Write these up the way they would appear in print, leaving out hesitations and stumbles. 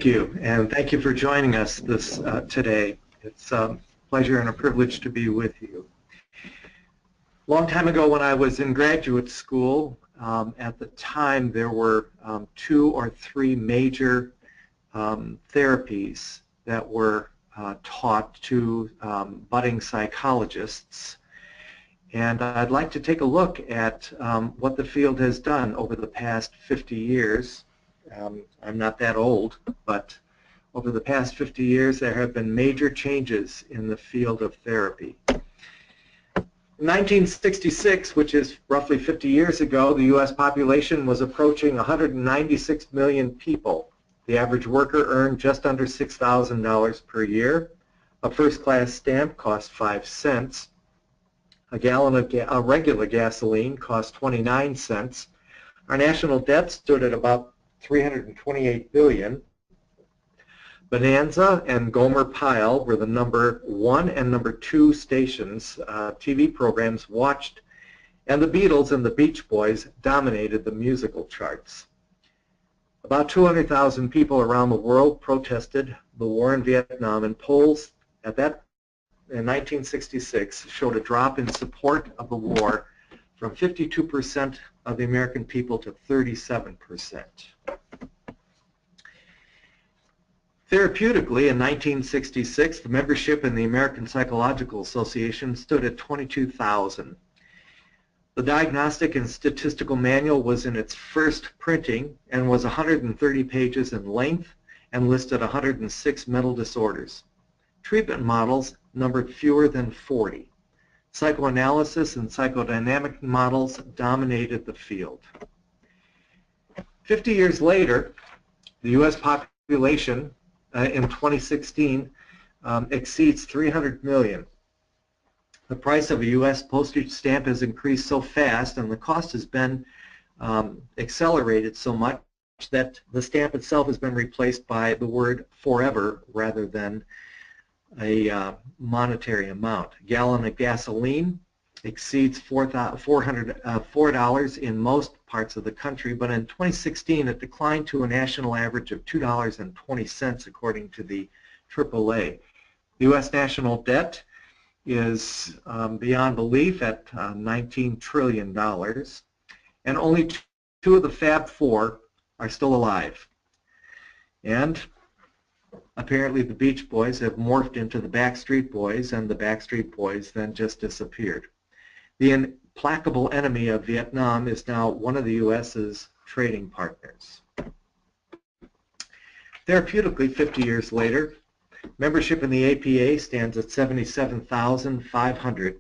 Thank you, and thank you for joining us today. It's a pleasure and a privilege to be with you. A long time ago when I was in graduate school, at the time there were 2 or 3 major therapies that were taught to budding psychologists. And I'd like to take a look at what the field has done over the past 50 years. I'm not that old, but over the past 50 years there have been major changes in the field of therapy. In 1966, which is roughly 50 years ago, the U.S. population was approaching 196 million people. The average worker earned just under $6,000 per year. A first-class stamp cost 5 cents. A gallon of regular gasoline cost 29 cents. Our national debt stood at about $328 billion. Bonanza and Gomer Pyle were the number 1 and number 2 stations TV programs watched, and the Beatles and the Beach Boys dominated the musical charts. About 200,000 people around the world protested the war in Vietnam, and polls in 1966 showed a drop in support of the war from 52% of the American people to 37%. Therapeutically, in 1966, the membership in the American Psychological Association stood at 22,000. The Diagnostic and Statistical Manual was in its first printing and was 130 pages in length and listed 106 mental disorders. Treatment models numbered fewer than 40. Psychoanalysis and psychodynamic models dominated the field. 50 years later, the U.S. population in 2016 exceeds 300 million. The price of a U.S. postage stamp has increased so fast and the cost has been accelerated so much that the stamp itself has been replaced by the word forever rather than a monetary amount. A gallon of gasoline exceeds $4 in most parts of the country, but in 2016 it declined to a national average of $2.20 according to the AAA. The U.S. national debt is beyond belief at $19 trillion, and only 2 of the Fab 4 are still alive. And apparently the Beach Boys have morphed into the Backstreet Boys, and the Backstreet Boys then just disappeared. The implacable enemy of Vietnam is now one of the U.S.'s trading partners. Therapeutically, 50 years later, membership in the APA stands at 77,500.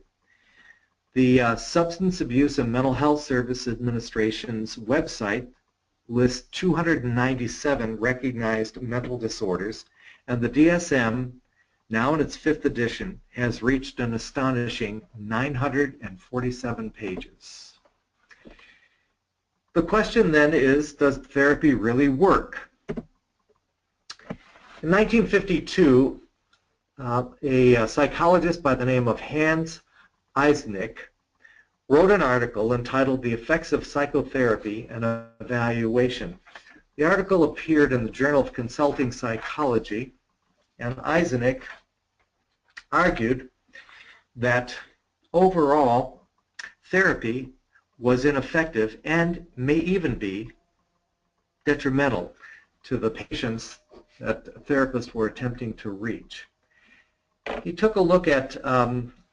The Substance Abuse and Mental Health Service Administration's website lists 297 recognized mental disorders, and the DSM, now in its 5th edition, has reached an astonishing 947 pages. The question then is, does therapy really work? In 1952, a psychologist by the name of Hans Eysenck wrote an article entitled "The Effects of Psychotherapy and Evaluation." The article appeared in the Journal of Consulting Psychology, and Eysenck argued that overall therapy was ineffective and may even be detrimental to the patients that therapists were attempting to reach. He took a look at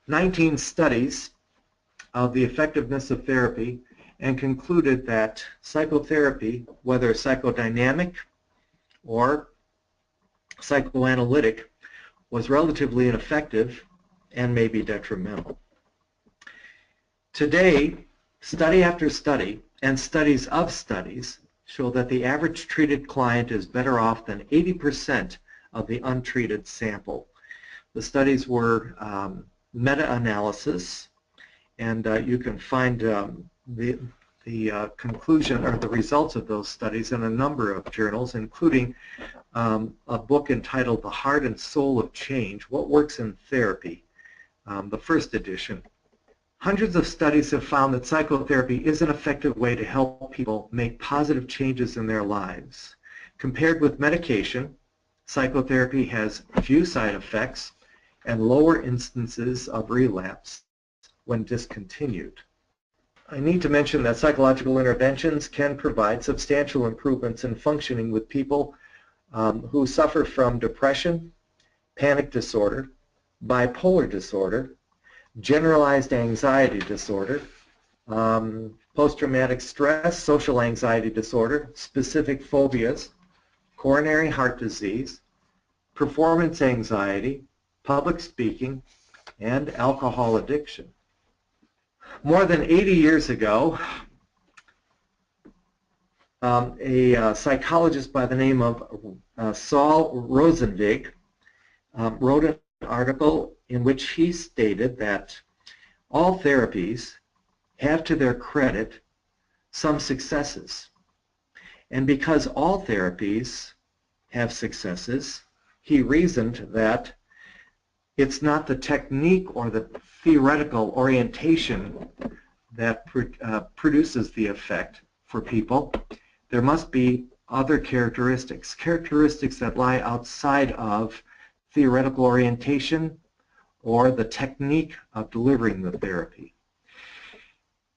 19 studies of the effectiveness of therapy and concluded that psychotherapy, whether psychodynamic or psychoanalytic, was relatively ineffective and may be detrimental. Today, study after study and studies of studies show that the average treated client is better off than 80% of the untreated sample. The studies were meta-analysis, and you can find the conclusion or the results of those studies in a number of journals, including a book entitled "The Heart and Soul of Change: What Works in Therapy," the 1st edition. Hundreds of studies have found that psychotherapy is an effective way to help people make positive changes in their lives. Compared with medication, Psychotherapy has few side effects and lower instances of relapse when discontinued. I need to mention that psychological interventions can provide substantial improvements in functioning with people who suffer from depression, panic disorder, bipolar disorder, generalized anxiety disorder, post-traumatic stress, social anxiety disorder, specific phobias, coronary heart disease, performance anxiety, public speaking, and alcohol addiction. More than 80 years ago, a psychologist by the name of Saul Rosenzweig wrote an article in which he stated that all therapies have to their credit some successes. And because all therapies have successes, he reasoned that it's not the technique or the theoretical orientation that produces the effect for people. There must be other characteristics that lie outside of theoretical orientation or the technique of delivering the therapy.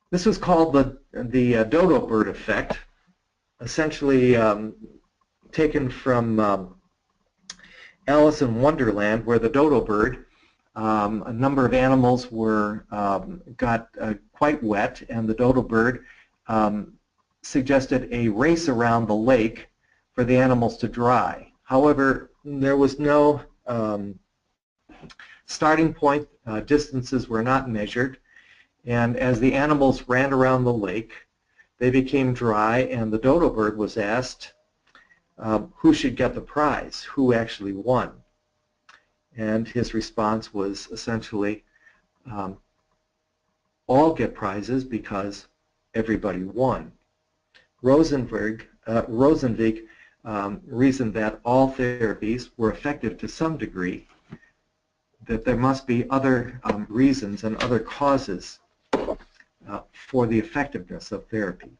This was called the Dodo bird effect, essentially taken from Alice in Wonderland, where the dodo bird, a number of animals got quite wet, and the dodo bird suggested a race around the lake for the animals to dry. However, there was no starting point, distances were not measured, and as the animals ran around the lake, they became dry, and the dodo bird was asked who should get the prize, who actually won. And his response was essentially, all get prizes because everybody won. Rosenzweig reasoned that all therapies were effective to some degree, that there must be other reasons and other causes for the effectiveness of therapy.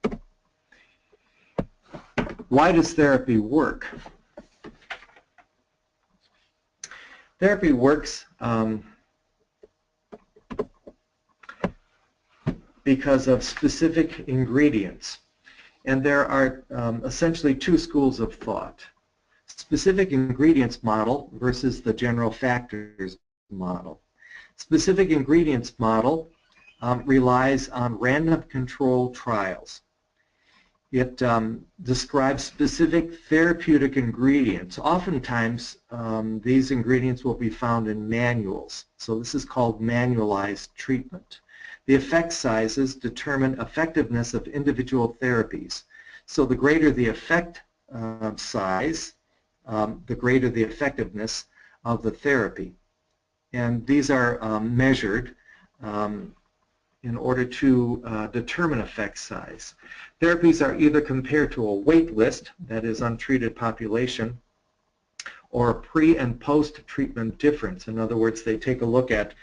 Why does therapy work? Therapy works because of specific ingredients. And there are essentially two schools of thought. Specific ingredients model versus the general factors model. Specific ingredients model relies on random control trials. It describes specific therapeutic ingredients. Oftentimes, these ingredients will be found in manuals. So this is called manualized treatment. The effect sizes determine effectiveness of individual therapies. So the greater the effect size, the greater the effectiveness of the therapy. And these are measured in order to determine effect size. Therapies are either compared to a wait list, that is untreated population, or a pre and post-treatment difference. In other words, they take a look at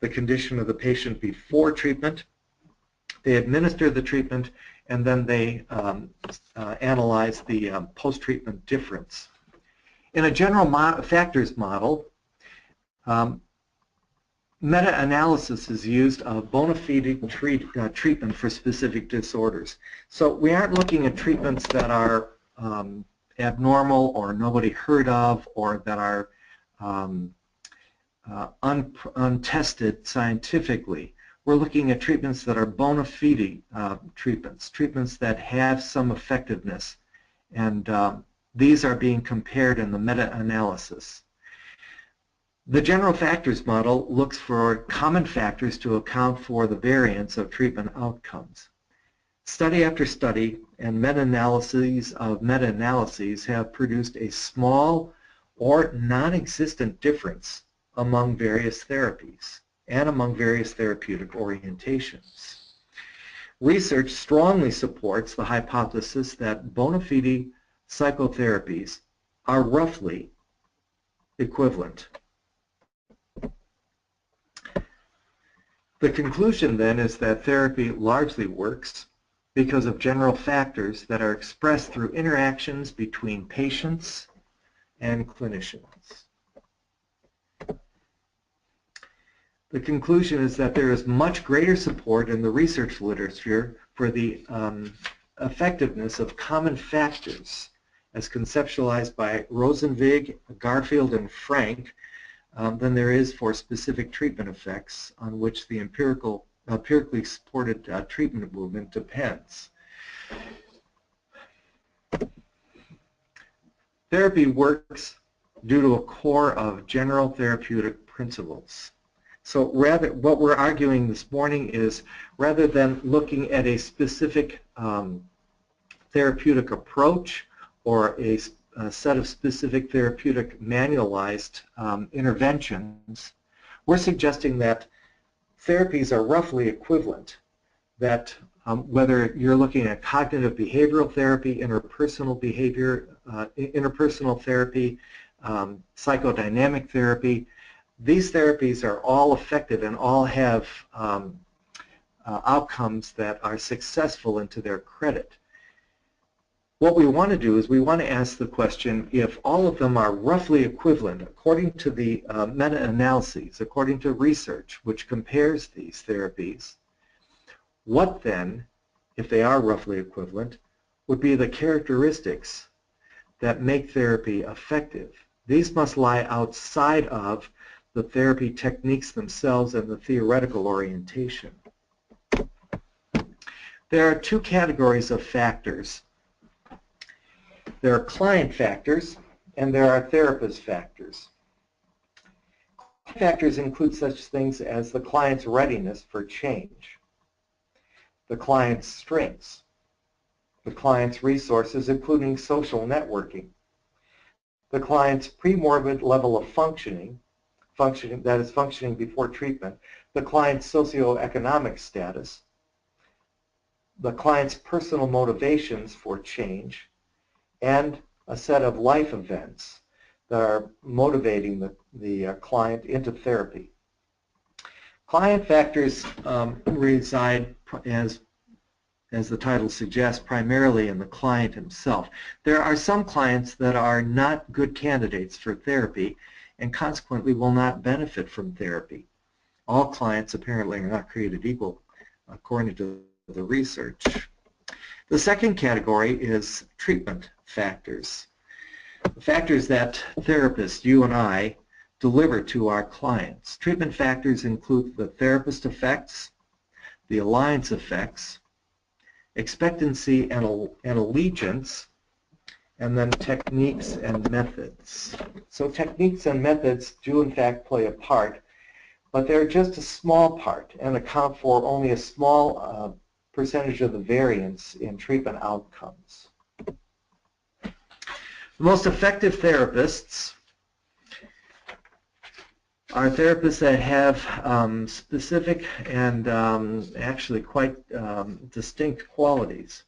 the condition of the patient before treatment, they administer the treatment, and then they analyze the post-treatment difference. In a general factors model, meta-analysis is used of bona fide treatment for specific disorders. So we aren't looking at treatments that are abnormal or nobody heard of or that are untested scientifically. We're looking at treatments that are bona fide treatments that have some effectiveness, and these are being compared in the meta-analysis. The general factors model looks for common factors to account for the variance of treatment outcomes. Study after study and meta-analyses of meta-analyses have produced a small or non-existent difference among various therapies and among various therapeutic orientations. Research strongly supports the hypothesis that bona fide psychotherapies are roughly equivalent. The conclusion then is that therapy largely works because of general factors that are expressed through interactions between patients and clinicians. The conclusion is that there is much greater support in the research literature for the effectiveness of common factors as conceptualized by Rosenzweig, Garfield, and Frank than there is for specific treatment effects on which the empirically supported treatment movement depends. Therapy works due to a core of general therapeutic principles. So what we're arguing this morning is, rather than looking at a specific therapeutic approach or a set of specific therapeutic manualized interventions, we're suggesting that therapies are roughly equivalent, that whether you're looking at cognitive behavioral therapy, interpersonal therapy, psychodynamic therapy, these therapies are all effective and all have outcomes that are successful and to their credit. What we want to do is we want to ask the question, if all of them are roughly equivalent according to the meta-analyses, according to research which compares these therapies, what then, if they are roughly equivalent, would be the characteristics that make therapy effective? These must lie outside of the therapy techniques themselves and the theoretical orientation. There are two categories of factors. There are client factors and there are therapist factors. Client factors include such things as the client's readiness for change, the client's strengths, the client's resources, including social networking, the client's pre-morbid level of functioning, that is functioning before treatment, the client's socioeconomic status, the client's personal motivations for change, and a set of life events that are motivating the client into therapy. Client factors reside, as the title suggests, primarily in the client himself. There are some clients that are not good candidates for therapy and consequently will not benefit from therapy. All clients apparently are not created equal, according to the research. The second category is treatment factors. The factors that therapists, you and I, deliver to our clients. Treatment factors include the therapist effects, the alliance effects, expectancy and allegiance, and then techniques and methods. So techniques and methods do in fact play a part, but they're just a small part and account for only a small percentage of the variance in treatment outcomes. The most effective therapists are therapists that have specific and actually quite distinct qualities.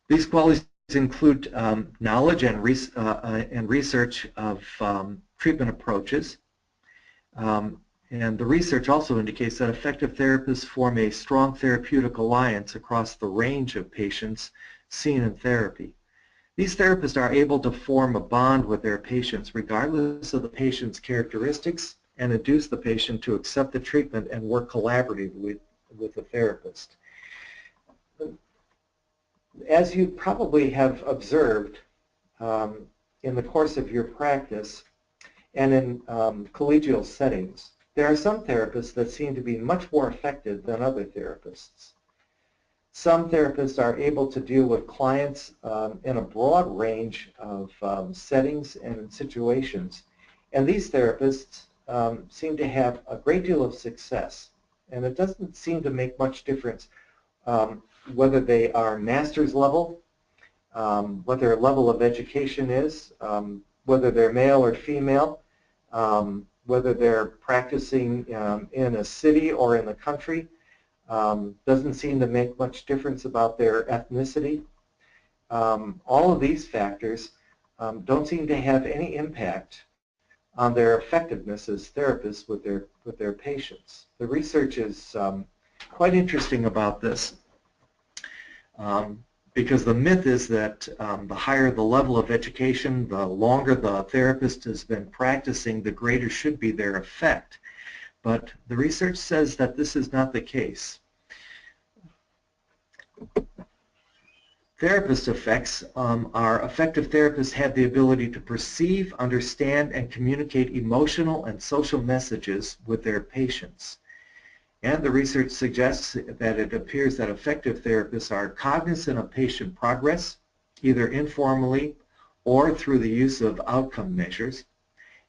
These qualities include knowledge and research of treatment approaches. And the research also indicates that effective therapists form a strong therapeutic alliance across the range of patients seen in therapy. These therapists are able to form a bond with their patients regardless of the patient's characteristics and induce the patient to accept the treatment and work collaboratively with the therapist. As you probably have observed in the course of your practice and in collegial settings, there are some therapists that seem to be much more effective than other therapists. Some therapists are able to deal with clients in a broad range of settings and situations, and these therapists seem to have a great deal of success. And it doesn't seem to make much difference whether they are master's level, what their level of education is, whether they're male or female, whether they're practicing in a city or in the country. Doesn't seem to make much difference about their ethnicity. All of these factors don't seem to have any impact on their effectiveness as therapists with their patients. The research is quite interesting about this because the myth is that the higher the level of education, the longer the therapist has been practicing, the greater should be their effect. But the research says that this is not the case. Therapist effects are effective therapists have the ability to perceive, understand, and communicate emotional and social messages with their patients. And the research suggests that it appears that effective therapists are cognizant of patient progress, either informally or through the use of outcome measures,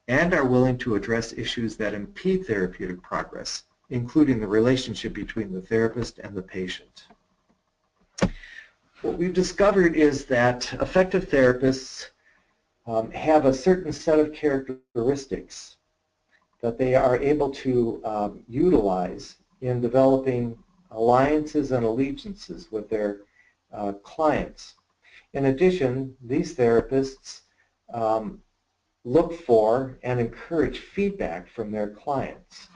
and are willing to address issues that impede therapeutic progress, including the relationship between the therapist and the patient. What we've discovered is that effective therapists have a certain set of characteristics that they are able to utilize in developing alliances and allegiances with their clients. In addition, these therapists look for and encourage feedback from their clients.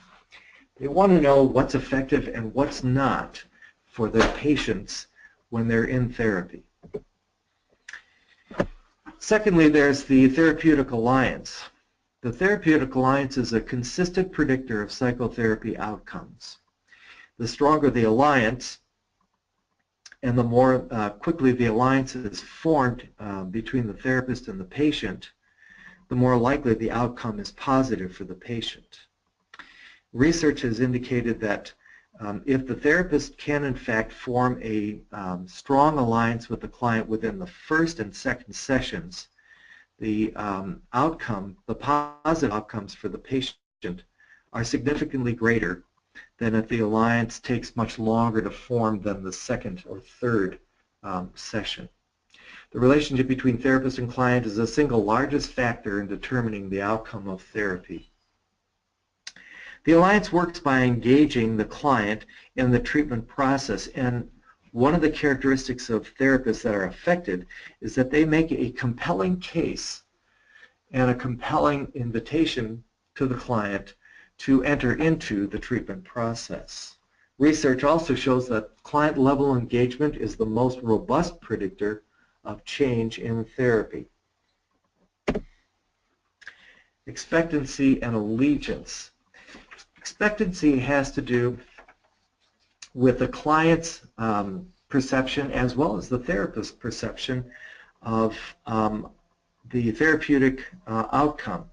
They want to know what's effective and what's not for their patients when they're in therapy. Secondly, there's the therapeutic alliance. The therapeutic alliance is a consistent predictor of psychotherapy outcomes. The stronger the alliance and the more quickly the alliance is formed between the therapist and the patient, the more likely the outcome is positive for the patient. Research has indicated that if the therapist can in fact form a strong alliance with the client within the first and second sessions, the positive outcomes for the patient are significantly greater than if the alliance takes much longer to form than the second or third session. The relationship between therapist and client is the single largest factor in determining the outcome of therapy. The alliance works by engaging the client in the treatment process, and one of the characteristics of therapists that are affected is that they make a compelling case and a compelling invitation to the client to enter into the treatment process. Research also shows that client-level engagement is the most robust predictor of change in therapy. Expectancy and allegiance. Expectancy has to do with the client's perception as well as the therapist's perception of the therapeutic outcome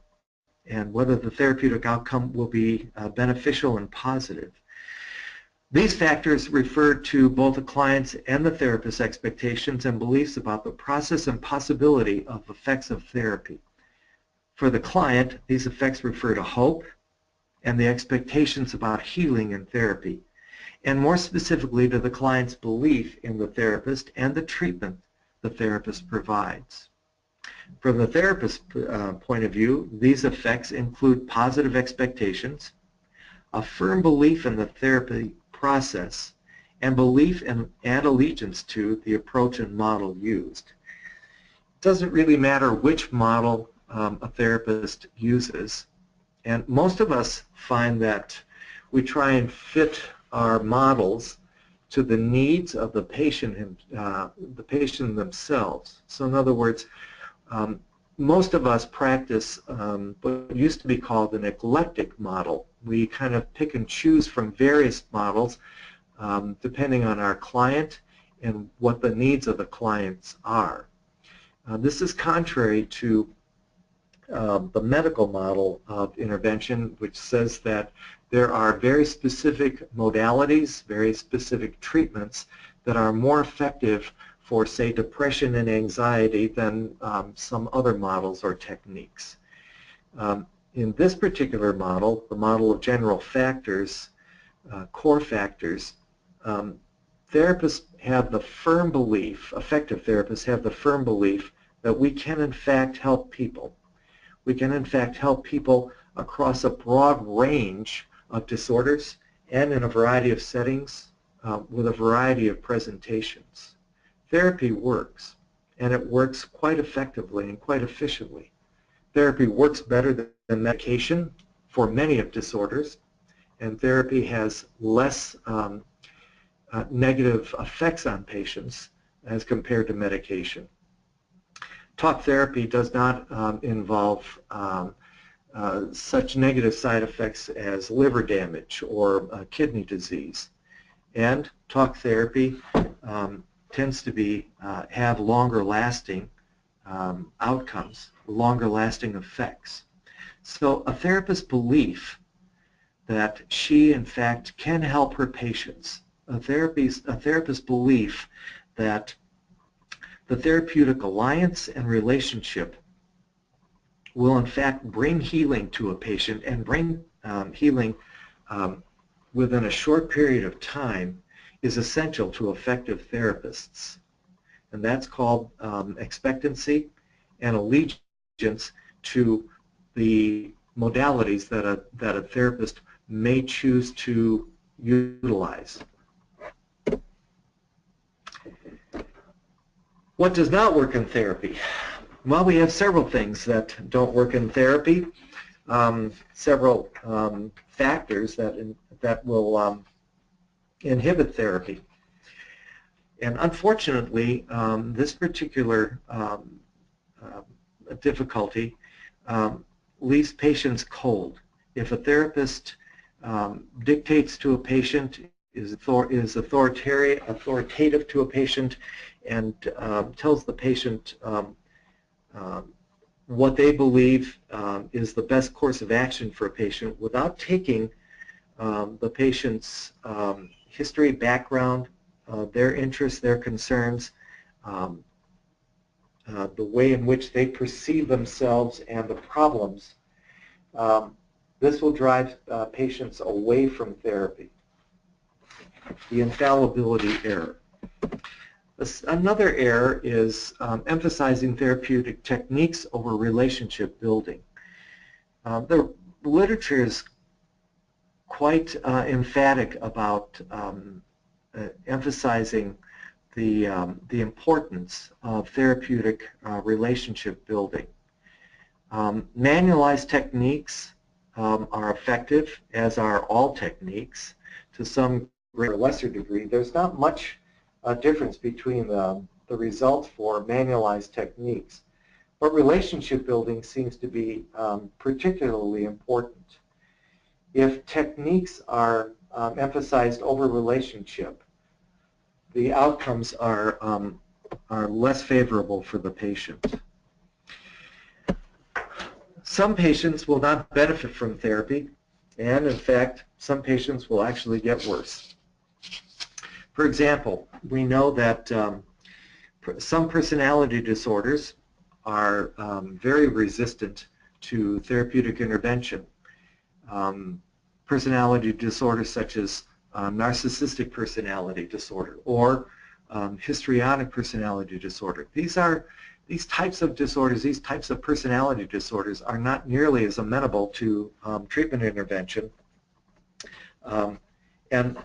and whether the therapeutic outcome will be beneficial and positive. These factors refer to both the client's and the therapist's expectations and beliefs about the process and possibility of effects of therapy. For the client, these effects refer to hope and the expectations about healing and therapy, and more specifically to the client's belief in the therapist and the treatment the therapist provides. From the therapist's point of view, these effects include positive expectations, a firm belief in the therapy process, and belief and allegiance to the approach and model used. It doesn't really matter which model a therapist uses, and most of us find that we try and fit our models to the needs of the patient themselves. So in other words, most of us practice what used to be called an eclectic model. We kind of pick and choose from various models depending on our client and what the needs of the clients are. This is contrary to the medical model of intervention, which says that there are very specific modalities, very specific treatments that are more effective for, say, depression and anxiety than some other models or techniques. In this particular model, the model of general factors, core factors, therapists have the firm belief, effective therapists have the firm belief that we can in fact help people. We can in fact help people across a broad range of disorders and in a variety of settings with a variety of presentations. Therapy works, and it works quite effectively and quite efficiently. Therapy works better than medication for many of disorders, and therapy has less negative effects on patients as compared to medication. Talk therapy does not involve such negative side effects as liver damage or kidney disease. And talk therapy tends to have longer lasting outcomes, longer lasting effects. So a therapist's belief that she in fact can help her patients, a therapist's belief that the therapeutic alliance and relationship will in fact bring healing to a patient and bring healing within a short period of time is essential to effective therapists. And that's called expectancy and allegiance to the modalities that a therapist may choose to utilize. What does not work in therapy? Well, we have several things that don't work in therapy, several factors that will inhibit therapy. And unfortunately, this particular difficulty leaves patients cold. If a therapist dictates to a patient, is authoritative to a patient, and tells the patient what they believe is the best course of action for a patient without taking the patient's history, background, their interests, their concerns, the way in which they perceive themselves and the problems, this will drive patients away from therapy. The infallibility error. Another error is emphasizing therapeutic techniques over relationship building. The literature is quite emphatic about emphasizing the importance of therapeutic relationship building. Manualized techniques are effective, as are all techniques, to some greater or lesser degree. There's not much difference between the results for manualized techniques, but relationship building seems to be particularly important. If techniques are emphasized over relationship, the outcomes are less favorable for the patient. Some patients will not benefit from therapy, and in fact, some patients will actually get worse. For example, we know that some personality disorders are very resistant to therapeutic intervention. Personality disorders such as narcissistic personality disorder or histrionic personality disorder. These types of disorders, these types of personality disorders are not nearly as amenable to treatment intervention. And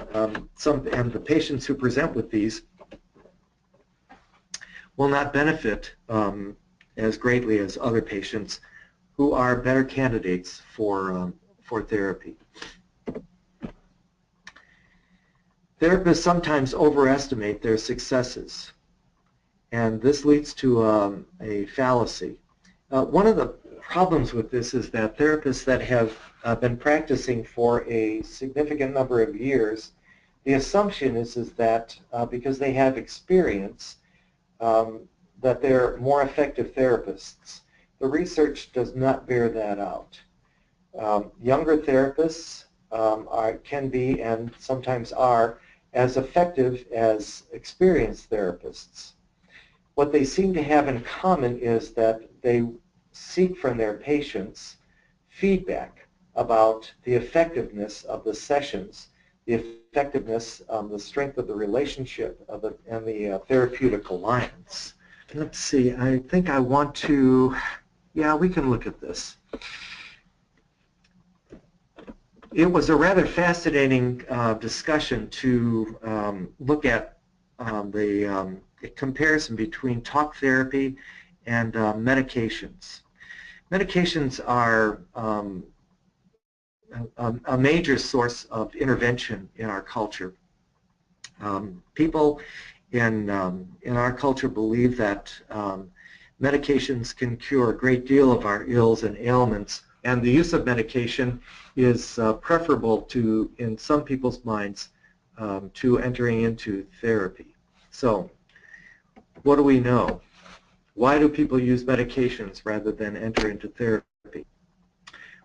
the patients who present with these will not benefit as greatly as other patients who are better candidates for therapy. Therapists sometimes overestimate their successes, and this leads to a fallacy. One of the problems with this is that therapists that have been practicing for a significant number of years, the assumption is that because they have experience, that they're more effective therapists. The research does not bear that out. Younger therapists can be, and sometimes are, as effective as experienced therapists. What they seem to have in common is that they seek from their patients feedback about the effectiveness of the sessions, the effectiveness, the strength of the relationship and the therapeutic alliance. Let's see, I think I want to, yeah, we can look at this. It was a rather fascinating discussion to look at the comparison between talk therapy and medications. Medications are a major source of intervention in our culture. People in our culture believe that medications can cure a great deal of our ills and ailments, and the use of medication is preferable to, in some people's minds, to entering into therapy. So, what do we know? Why do people use medications rather than enter into therapy?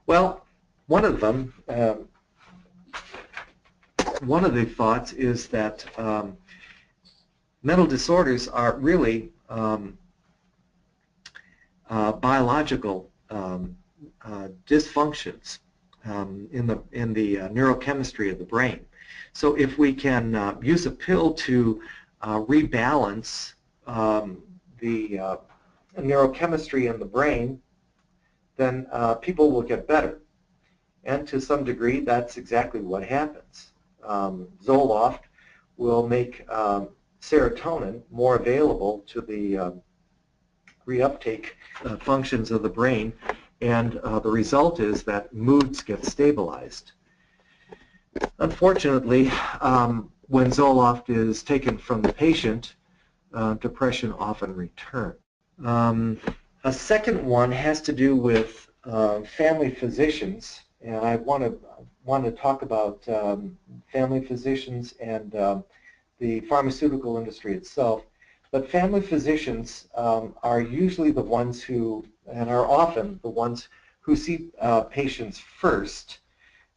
Well, one of them, one of the thoughts is that mental disorders are really biological dysfunctions in the neurochemistry of the brain. So if we can use a pill to rebalance the neurochemistry in the brain, then people will get better. And to some degree, that's exactly what happens. Zoloft will make serotonin more available to the reuptake functions of the brain, and the result is that moods get stabilized. Unfortunately, when Zoloft is taken from the patient, depression often returns. A second one has to do with family physicians, and I want to talk about family physicians and the pharmaceutical industry itself. But family physicians are usually the ones who, and are often the ones who see patients first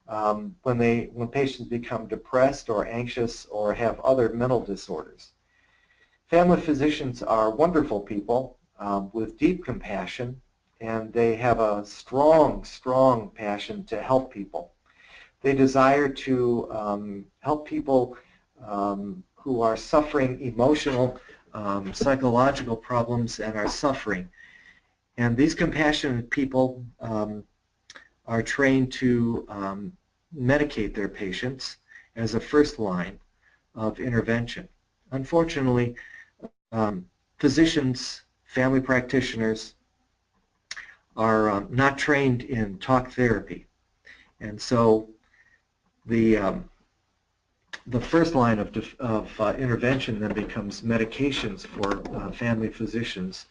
when patients become depressed or anxious or have other mental disorders. Family physicians are wonderful people with deep compassion, and they have a strong, strong passion to help people. They desire to help people who are suffering emotional, psychological problems and are suffering. And these compassionate people are trained to medicate their patients as a first line of intervention. Unfortunately, physicians, family practitioners are not trained in talk therapy. And so the first line of intervention then becomes medications for family physicians.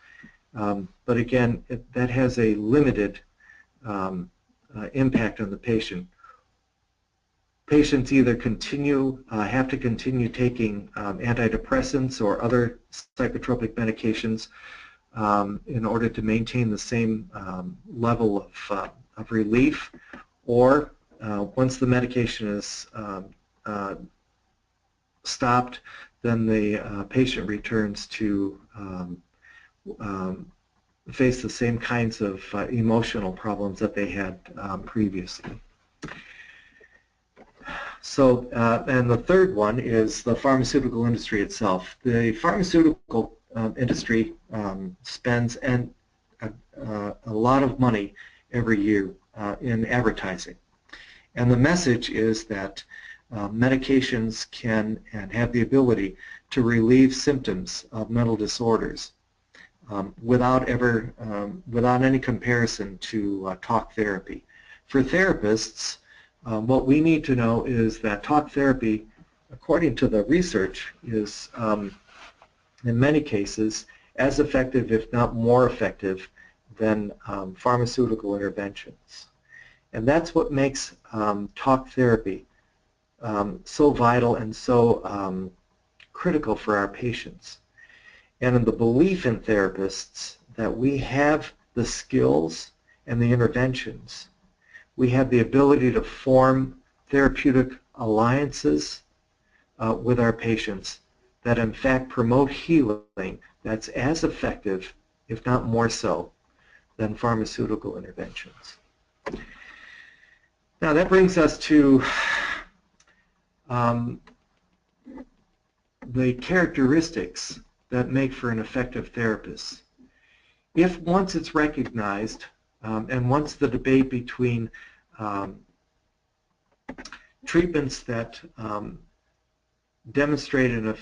But again, that has a limited impact on the patient. Patients either have to continue taking antidepressants or other psychotropic medications in order to maintain the same level of relief, or once the medication is stopped, then the patient returns to face the same kinds of emotional problems that they had previously. So, and the third one is the pharmaceutical industry itself. The pharmaceutical industry spends a lot of money every year in advertising. And the message is that medications can and have the ability to relieve symptoms of mental disorders without any comparison to talk therapy. For therapists, what we need to know is that talk therapy, according to the research, is in many cases as effective, if not more effective, than pharmaceutical interventions. And that's what makes talk therapy so vital and so critical for our patients. And in the belief in therapists that we have the skills and the interventions, we have the ability to form therapeutic alliances with our patients that in fact promote healing that's as effective, if not more so, than pharmaceutical interventions. Now that brings us to the characteristics that make for an effective therapist. If once it's recognized and once the debate between treatments that demonstrate an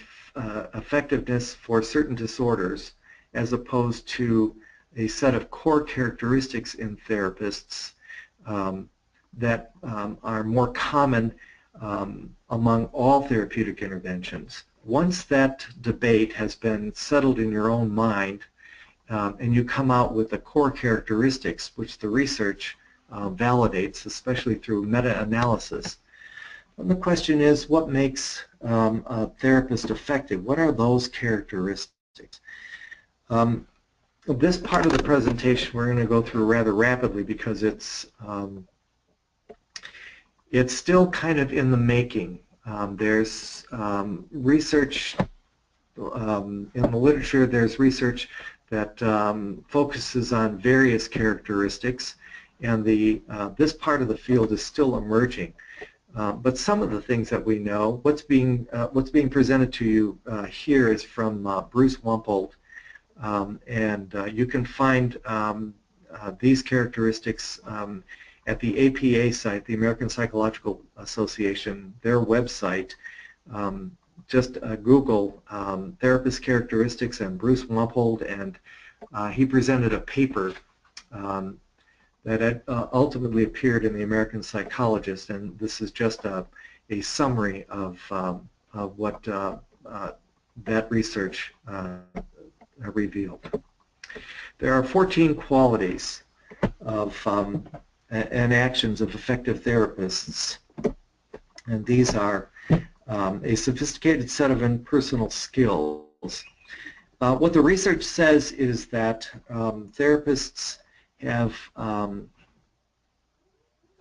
effectiveness for certain disorders as opposed to a set of core characteristics in therapists that are more common among all therapeutic interventions, once that debate has been settled in your own mind, and you come out with the core characteristics, which the research validates, especially through meta-analysis, and the question is, what makes a therapist effective? What are those characteristics? This part of the presentation we're going to go through rather rapidly because it's still kind of in the making. There's research in the literature, there's research that focuses on various characteristics, and this part of the field is still emerging. But some of the things that we know, what's being presented to you here is from Bruce Wumpold, and you can find these characteristics at the APA site, the American Psychological Association, their website. Just Google therapist characteristics and Bruce Wumpold, and he presented a paper that had, ultimately appeared in the American Psychologist, and this is just a summary of what that research revealed. There are 14 qualities of and actions of effective therapists, and these are a sophisticated set of interpersonal skills. What the research says is that therapists have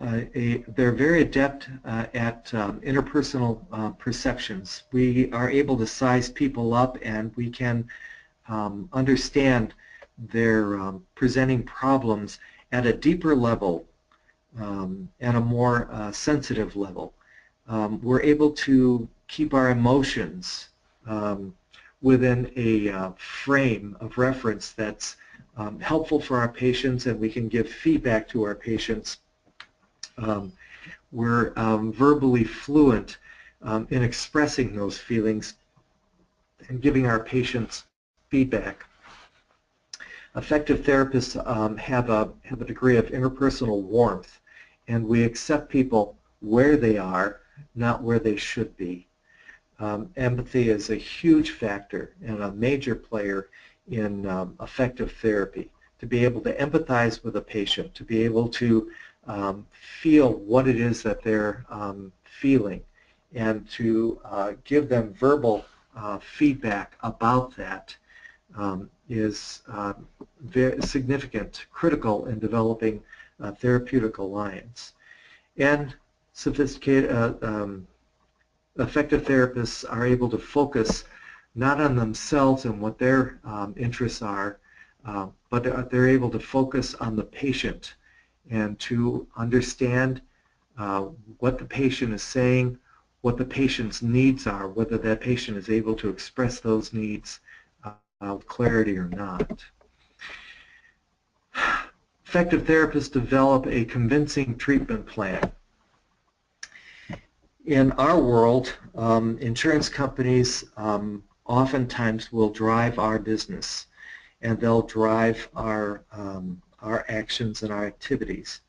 they're very adept at interpersonal perceptions. We are able to size people up, and we can understand their presenting problems at a deeper level and a more sensitive level. We're able to keep our emotions within a frame of reference that's helpful for our patients, and we can give feedback to our patients. We're verbally fluent in expressing those feelings and giving our patients feedback. Effective therapists have a degree of interpersonal warmth, and we accept people where they are, not where they should be. Empathy is a huge factor and a major player in effective therapy. To be able to empathize with a patient, to be able to feel what it is that they're feeling, and to give them verbal feedback about that is very significant, critical in developing a therapeutic alliance. And sophisticated, effective therapists are able to focus not on themselves and what their interests are, but they're able to focus on the patient and to understand what the patient is saying, what the patient's needs are, whether that patient is able to express those needs with clarity or not. Effective therapists develop a convincing treatment plan. In our world, insurance companies oftentimes will drive our business, and they'll drive our actions and our activities.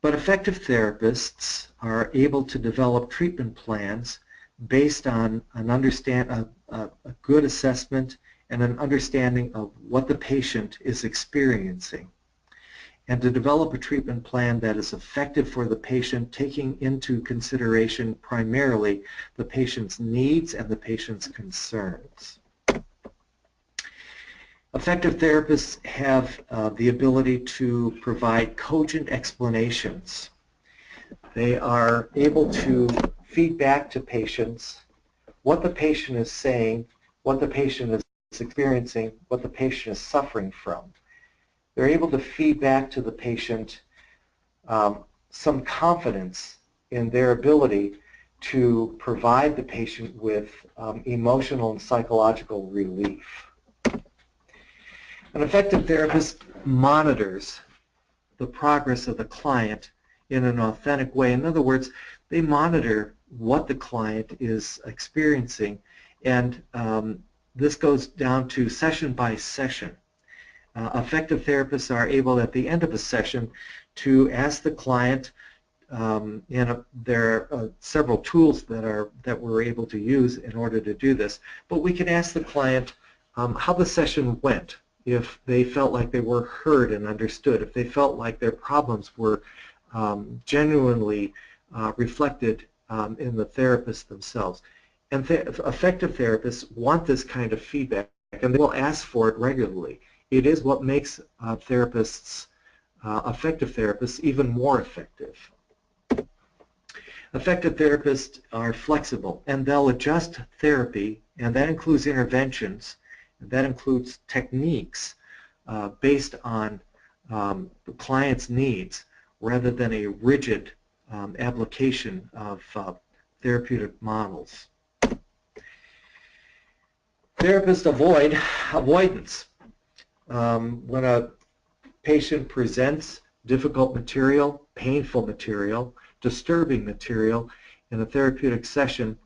But effective therapists are able to develop treatment plans based on a good assessment and an understanding of what the patient is experiencing, and to develop a treatment plan that is effective for the patient, taking into consideration primarily the patient's needs and the patient's concerns. Effective therapists have the ability to provide cogent explanations. They are able to feed back to patients what the patient is saying, what the patient is experiencing, what the patient is suffering from. They're able to feed back to the patient some confidence in their ability to provide the patient with emotional and psychological relief. An effective therapist monitors the progress of the client in an authentic way. In other words, they monitor what the client is experiencing, and this goes down to session by session. Effective therapists are able at the end of a session to ask the client there are several tools that we're able to use in order to do this. But we can ask the client how the session went, if they felt like they were heard and understood, if they felt like their problems were genuinely reflected in the therapist themselves. And effective therapists want this kind of feedback, and they will ask for it regularly. It is what makes effective therapists even more effective. Effective therapists are flexible, and they'll adjust therapy, and that includes interventions, and that includes techniques based on the client's needs rather than a rigid application of therapeutic models. Therapists avoid avoidance. When a patient presents difficult material, painful material, disturbing material in a therapeutic session,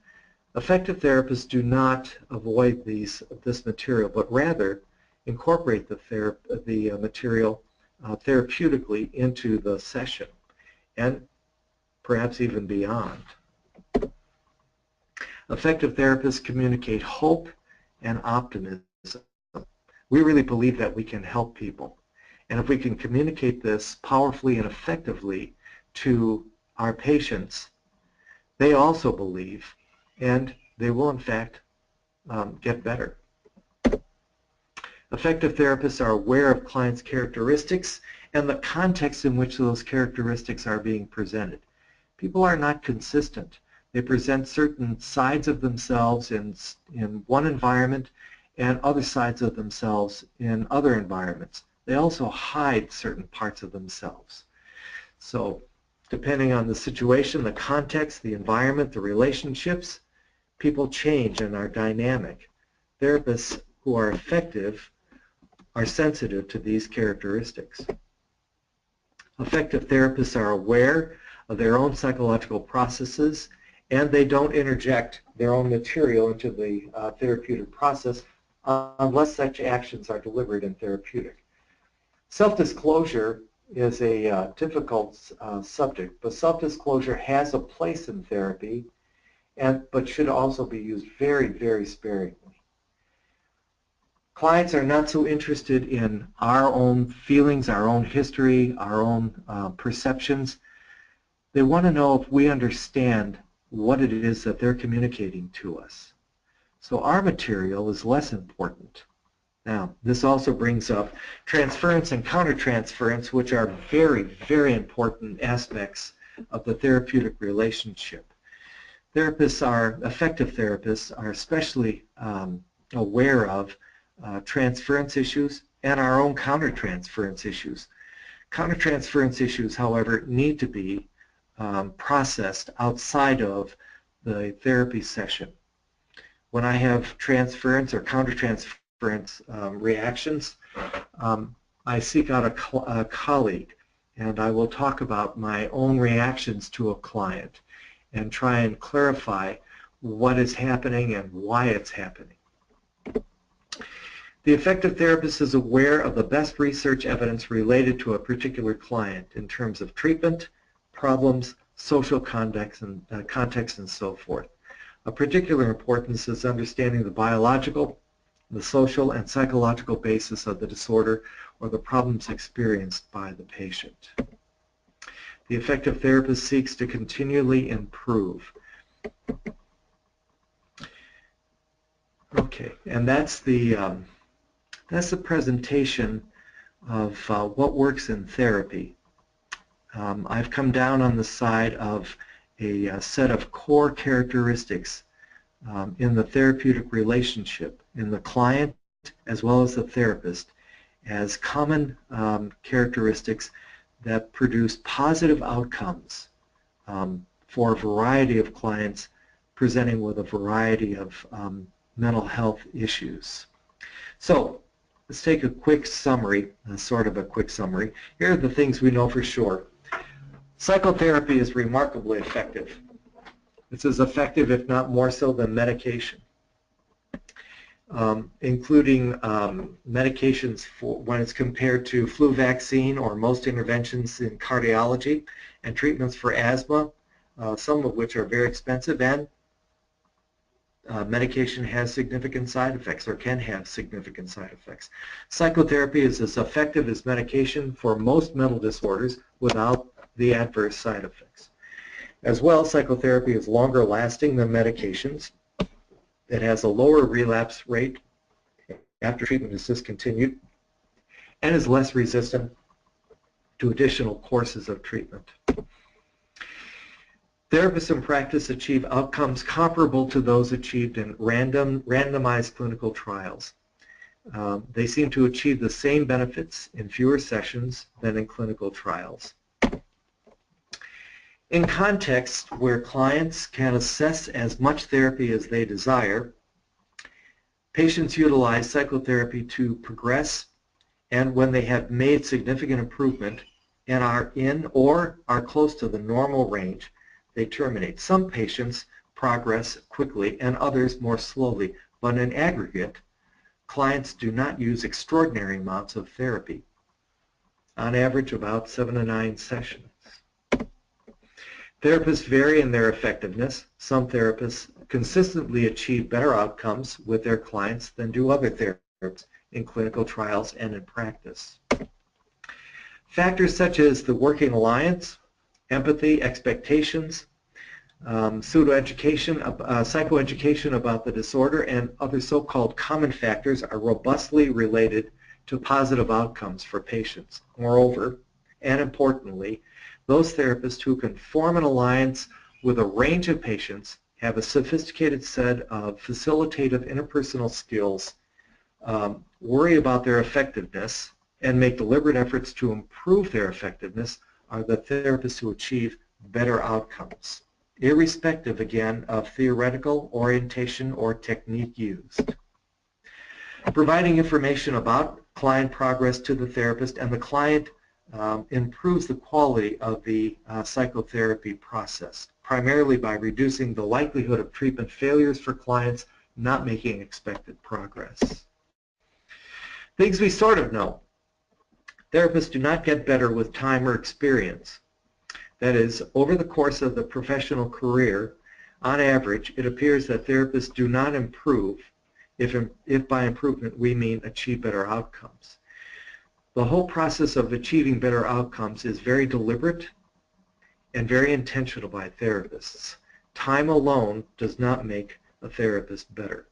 effective therapists do not avoid this material, but rather incorporate the material therapeutically into the session, and perhaps even beyond. Effective therapists communicate hope and optimism. We really believe that we can help people. And if we can communicate this powerfully and effectively to our patients, they also believe, and they will in fact get better. Effective therapists are aware of clients' characteristics and the context in which those characteristics are being presented. People are not consistent. They present certain sides of themselves in one environment and other sides of themselves in other environments. They also hide certain parts of themselves. So depending on the situation, the context, the environment, the relationships, people change and are dynamic. Therapists who are effective are sensitive to these characteristics. Effective therapists are aware of their own psychological processes, and they don't interject their own material into the therapeutic process unless such actions are delivered in therapeutic. Self-disclosure is a difficult subject, but self-disclosure has a place in therapy, but should also be used very, very sparingly. Clients are not so interested in our own feelings, our own history, our own perceptions. They want to know if we understand what it is that they're communicating to us. So our material is less important. Now, this also brings up transference and countertransference, which are very, very important aspects of the therapeutic relationship. Effective therapists are especially aware of transference issues and our own countertransference issues. Countertransference issues, however, need to be processed outside of the therapy session. When I have transference or countertransference reactions, I seek out a colleague, and I will talk about my own reactions to a client and try and clarify what is happening and why it's happening. The effective therapist is aware of the best research evidence related to a particular client in terms of treatment, problems, social context, and so forth. Of particular importance is understanding the biological, the social, and psychological basis of the disorder or the problems experienced by the patient. The effective therapist seeks to continually improve. Okay, and that's the presentation of what works in therapy. I've come down on the side of a set of core characteristics in the therapeutic relationship, in the client as well as the therapist, as common characteristics that produce positive outcomes for a variety of clients presenting with a variety of mental health issues. So let's take a quick summary, sort of a quick summary. Here are the things we know for sure. Psychotherapy is remarkably effective. It's as effective, if not more so, than medication. including medications for when it's compared to flu vaccine or most interventions in cardiology, and treatments for asthma, some of which are very expensive, and medication has significant side effects or can have significant side effects. Psychotherapy is as effective as medication for most mental disorders without the adverse side effects. As well, psychotherapy is longer lasting than medications. It has a lower relapse rate after treatment is discontinued and is less resistant to additional courses of treatment. Therapists in practice achieve outcomes comparable to those achieved in randomized clinical trials. They seem to achieve the same benefits in fewer sessions than in clinical trials. In contexts where clients can assess as much therapy as they desire, patients utilize psychotherapy to progress, and when they have made significant improvement and are in or are close to the normal range, they terminate. Some patients progress quickly and others more slowly, but in aggregate, clients do not use extraordinary amounts of therapy, on average about 7 to 9 sessions. Therapists vary in their effectiveness. Some therapists consistently achieve better outcomes with their clients than do other therapists in clinical trials and in practice. Factors such as the working alliance, empathy, expectations, psychoeducation about the disorder, and other so-called common factors are robustly related to positive outcomes for patients. Moreover, and importantly, those therapists who can form an alliance with a range of patients have a sophisticated set of facilitative interpersonal skills, worry about their effectiveness, and make deliberate efforts to improve their effectiveness are the therapists who achieve better outcomes, irrespective, again, of theoretical orientation or technique used. Providing information about client progress to the therapist and the client improves the quality of the psychotherapy process, primarily by reducing the likelihood of treatment failures for clients not making expected progress. Things we sort of know. Therapists do not get better with time or experience. That is, over the course of the professional career, on average, it appears that therapists do not improve, if by improvement we mean achieve better outcomes. The whole process of achieving better outcomes is very deliberate and very intentional by therapists. Time alone does not make a therapist better.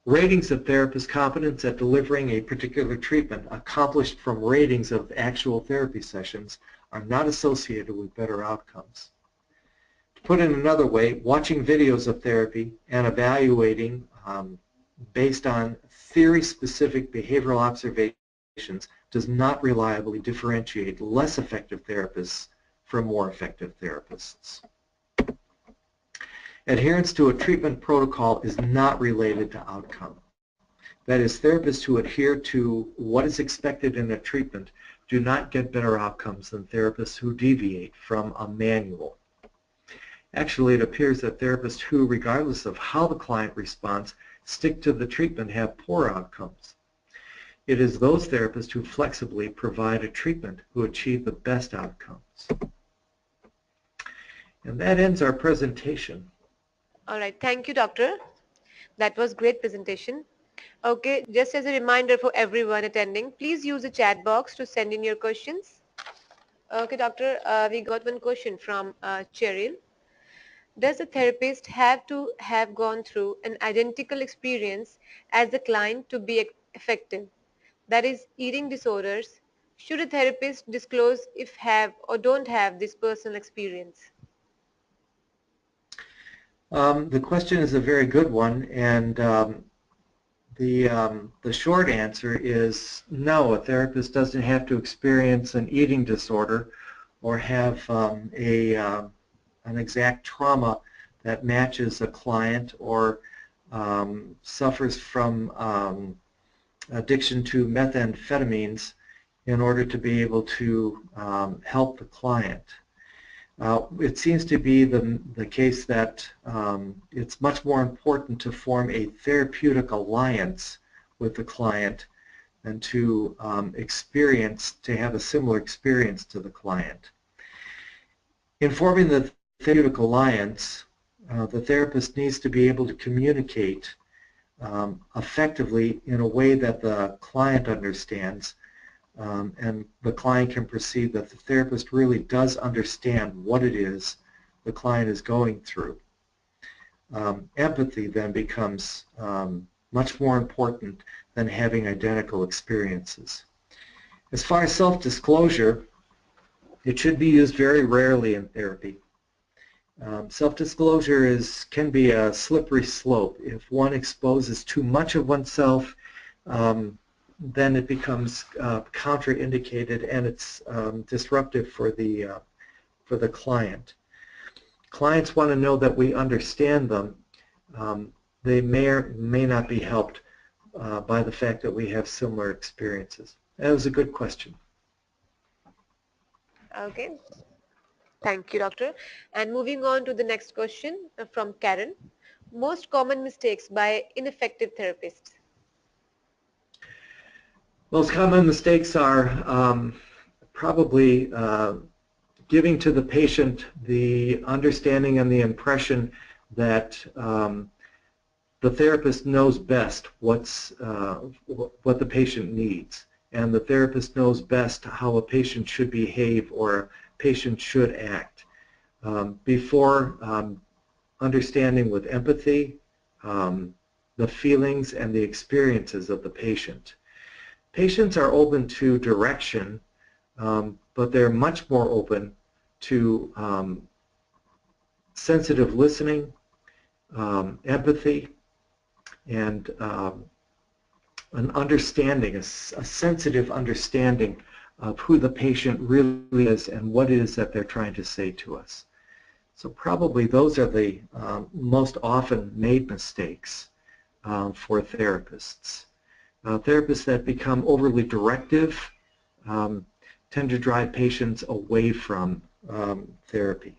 Ratings of therapist competence at delivering a particular treatment accomplished from ratings of actual therapy sessions are not associated with better outcomes. To put it another way, watching videos of therapy and evaluating based on theory-specific behavioral observations does not reliably differentiate less effective therapists from more effective therapists. Adherence to a treatment protocol is not related to outcome. That is, therapists who adhere to what is expected in a treatment do not get better outcomes than therapists who deviate from a manual. Actually, it appears that therapists who, regardless of how the client responds, stick to the treatment have poor outcomes. It is those therapists who flexibly provide a treatment who achieve the best outcomes. And that ends our presentation. All right, thank you, Doctor. That was great presentation. Okay, just as a reminder for everyone attending, please use the chat box to send in your questions. Okay, Doctor, we got one question from Cheryl. Does the therapist have to have gone through an identical experience as the client to be effective? That is, eating disorders. Should a therapist disclose if have or don't have this personal experience? The question is a very good one, and the short answer is no. A therapist doesn't have to experience an eating disorder or have an exact trauma that matches a client or suffers from addiction to methamphetamines in order to be able to help the client. It seems to be the case that it's much more important to form a therapeutic alliance with the client than to have a similar experience to the client. In forming the therapeutic alliance, the therapist needs to be able to communicate effectively in a way that the client understands, and the client can perceive that the therapist really does understand what it is the client is going through. Empathy then becomes much more important than having identical experiences. As far as self-disclosure, it should be used very rarely in therapy. Self-disclosure can be a slippery slope. If one exposes too much of oneself, then it becomes contraindicated, and it's disruptive for the client. Clients want to know that we understand them. They may or may not be helped by the fact that we have similar experiences. That was a good question. Okay. Thank you, doctor. And moving on to the next question from Karen. Most common mistakes by ineffective therapists. Most common mistakes are probably giving to the patient the understanding and the impression that the therapist knows best what the patient needs, and the therapist knows best how a patient should behave or a patient should act. Before understanding with empathy the feelings and the experiences of the patient. Patients are open to direction, but they're much more open to sensitive listening, empathy, and an understanding, a sensitive understanding of who the patient really is and what it is that they're trying to say to us. So probably those are the most often made mistakes for therapists. Therapists that become overly directive tend to drive patients away from therapy.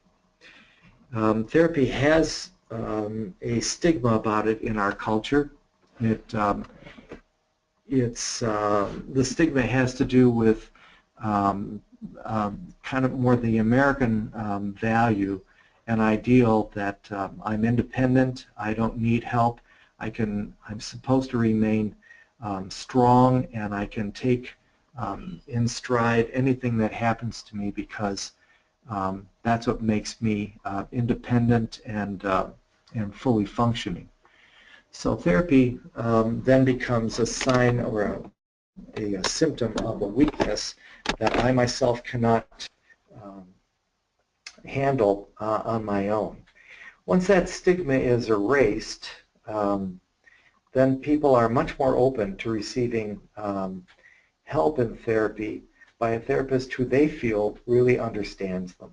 Therapy has a stigma about it in our culture. The stigma has to do with kind of more the American value and ideal that I'm independent, I don't need help, I'm supposed to remain strong, and I can take in stride anything that happens to me because that's what makes me independent and fully functioning. So therapy then becomes a sign or a symptom of a weakness that I myself cannot handle on my own. Once that stigma is erased, then people are much more open to receiving help in therapy by a therapist who they feel really understands them.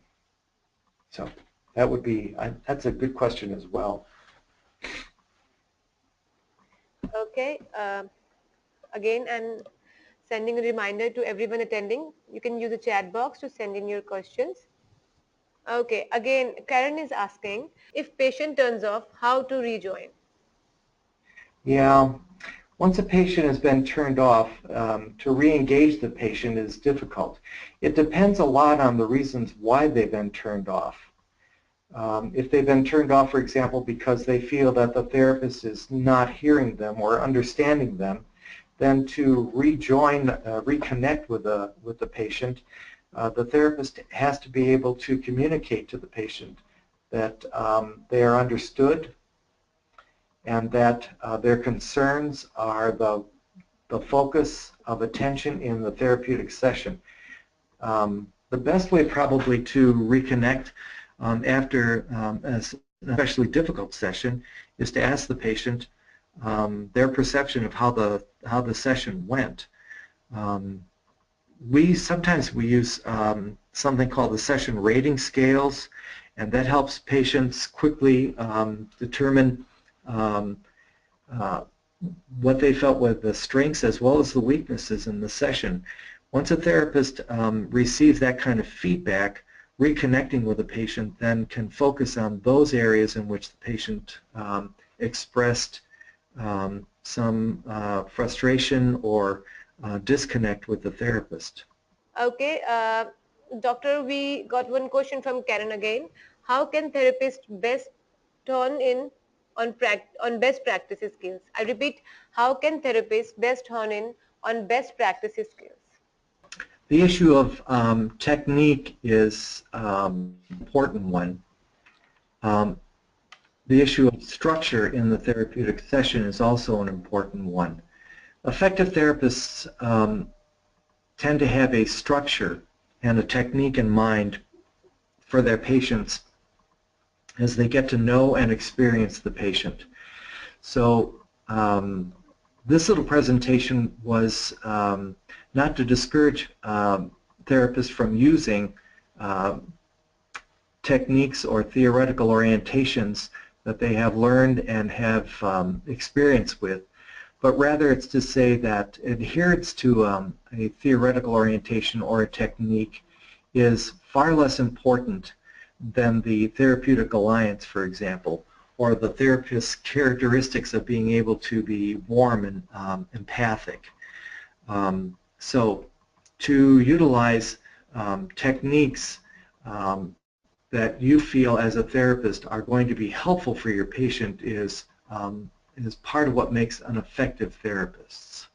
So that would be, that's a good question as well. Okay. Again, I'm sending a reminder to everyone attending. You can use the chat box to send in your questions. Okay. Again, Karen is asking, if patient turns off, how to rejoin? Yeah. Once a patient has been turned off, to re-engage the patient is difficult. It depends a lot on the reasons why they've been turned off. If they've been turned off, for example, because they feel that the therapist is not hearing them or understanding them, then to rejoin, reconnect with the patient, the therapist has to be able to communicate to the patient that they are understood and that their concerns are the focus of attention in the therapeutic session. The best way probably to reconnect after an especially difficult session is to ask the patient their perception of how the session went. Sometimes we use something called the session rating scales, and that helps patients quickly determine what they felt were the strengths as well as the weaknesses in the session. Once a therapist receives that kind of feedback, reconnecting with the patient, then can focus on those areas in which the patient expressed some frustration or disconnect with the therapist. Okay, doctor, we got one question from Karen again. How can therapists best hone in on best practices skills? I repeat, how can therapists best hone in on best practices skills? The issue of technique is an important one. The issue of structure in the therapeutic session is also an important one. Effective therapists tend to have a structure and a technique in mind for their patients as they get to know and experience the patient. So this little presentation was not to discourage therapists from using techniques or theoretical orientations that they have learned and have experience with, but rather it's to say that adherence to a theoretical orientation or a technique is far less important than the therapeutic alliance, for example, or the therapist's characteristics of being able to be warm and empathic. So to utilize techniques that you feel as a therapist are going to be helpful for your patient is part of what makes an effective therapist.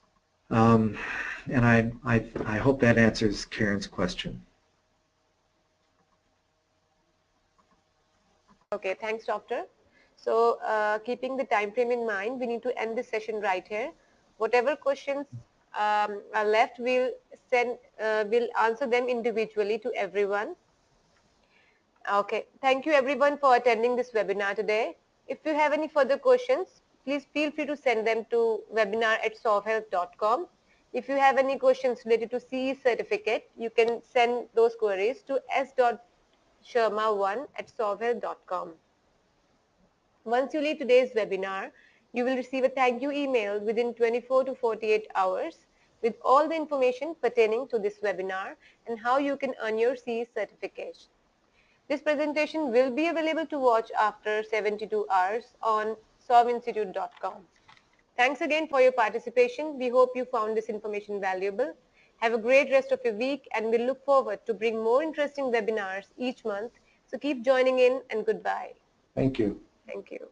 And I hope that answers Karen's question. Okay, thanks, doctor. So keeping the time frame in mind, we need to end this session right here. Whatever questions are left, we'll answer them individually to everyone. Okay, thank you everyone for attending this webinar today. If you have any further questions, please feel free to send them to webinar@sovhealth.com. If you have any questions related to CE certificate, you can send those queries to s.sharma1@sovhealth.com. Once you leave today's webinar, you will receive a thank you email within 24 to 48 hours with all the information pertaining to this webinar and how you can earn your CE certificate. This presentation will be available to watch after 72 hours on sovinstitute.com. Thanks again for your participation. We hope you found this information valuable. Have a great rest of your week, and we look forward to bring more interesting webinars each month. So keep joining in, and goodbye. Thank you. Thank you.